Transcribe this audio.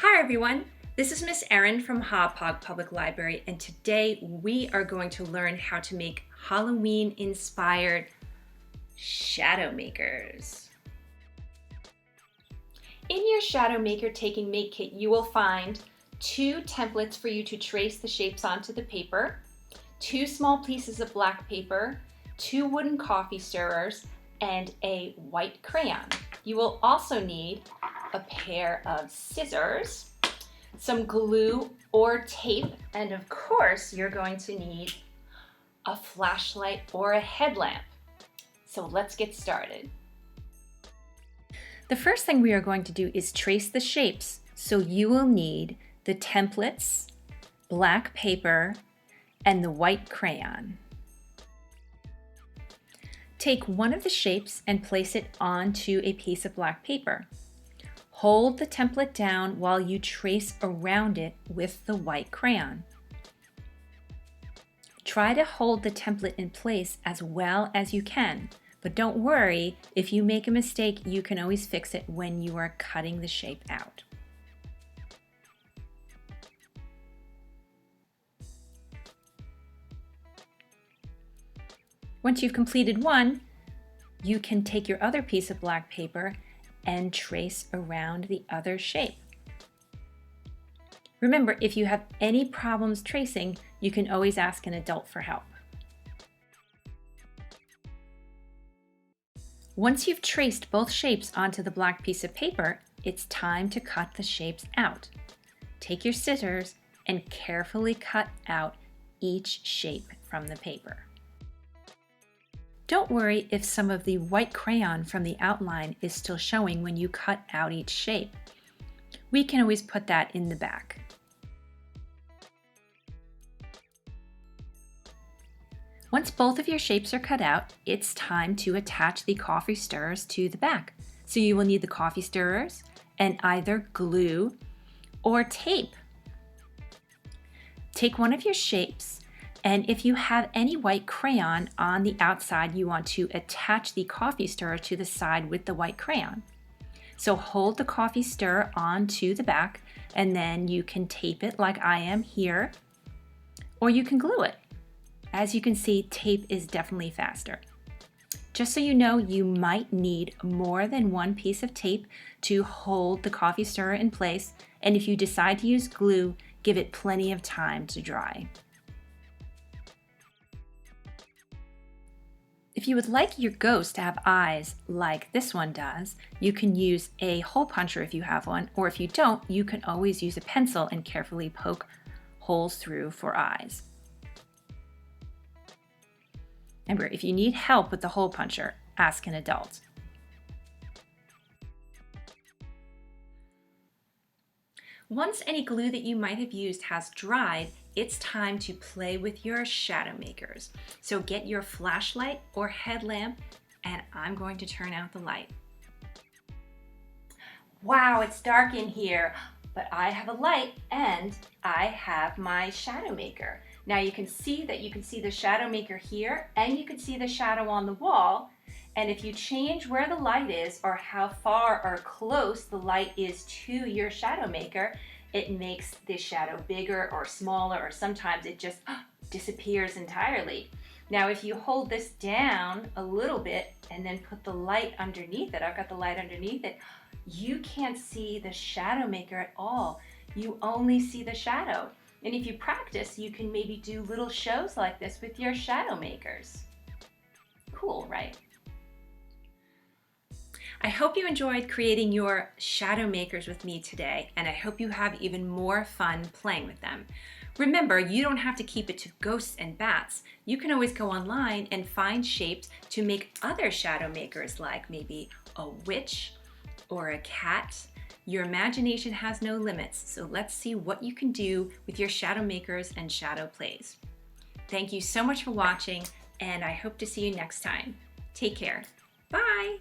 Hi everyone, this is Miss Erin from Hauppauge Public Library, and today we are going to learn how to make Halloween-inspired shadow makers. In your Shadow Maker Take and Make kit, you will find 2 templates for you to trace the shapes onto the paper, 2 small pieces of black paper, 2 wooden coffee stirrers, and a white crayon. You will also need a pair of scissors, some glue or tape, and of course you're going to need a flashlight or a headlamp. So let's get started. The first thing we are going to do is trace the shapes. So you will need the templates, black paper, and the white crayon. Take one of the shapes and place it onto a piece of black paper. Hold the template down while you trace around it with the white crayon. Try to hold the template in place as well as you can, but don't worry, if you make a mistake, you can always fix it when you are cutting the shape out. Once you've completed one, you can take your other piece of black paper and trace around the other shape. Remember, if you have any problems tracing, you can always ask an adult for help. Once you've traced both shapes onto the black piece of paper, it's time to cut the shapes out. Take your scissors and carefully cut out each shape from the paper. Don't worry if some of the white crayon from the outline is still showing when you cut out each shape. We can always put that in the back. Once both of your shapes are cut out, it's time to attach the coffee stirrers to the back. So you will need the coffee stirrers and either glue or tape. Take one of your shapes, and if you have any white crayon on the outside, you want to attach the coffee stirrer to the side with the white crayon. So hold the coffee stirrer onto the back, and then you can tape it like I am here, or you can glue it. As you can see, tape is definitely faster. Just so you know, you might need more than one piece of tape to hold the coffee stirrer in place, and if you decide to use glue, give it plenty of time to dry. If you would like your ghost to have eyes like this one does, you can use a hole puncher if you have one, or if you don't, you can always use a pencil and carefully poke holes through for eyes. Remember, if you need help with the hole puncher, ask an adult. Once any glue that you might have used has dried, it's time to play with your shadow makers. So get your flashlight or headlamp, and I'm going to turn out the light. Wow, it's dark in here, but I have a light and I have my shadow maker. Now you can see the shadow maker here, and you can see the shadow on the wall. And if you change where the light is or how far or close the light is to your shadow maker, it makes the shadow bigger or smaller, or sometimes it just disappears entirely. Now if you hold this down a little bit and then put the light underneath it, I've got the light underneath it, you can't see the shadow maker at all. You only see the shadow. And if you practice, you can maybe do little shows like this with your shadow makers. Cool, right? I hope you enjoyed creating your shadow makers with me today, and I hope you have even more fun playing with them. Remember, you don't have to keep it to ghosts and bats. You can always go online and find shapes to make other shadow makers, like maybe a witch or a cat. Your imagination has no limits, so let's see what you can do with your shadow makers and shadow plays. Thank you so much for watching, and I hope to see you next time. Take care. Bye!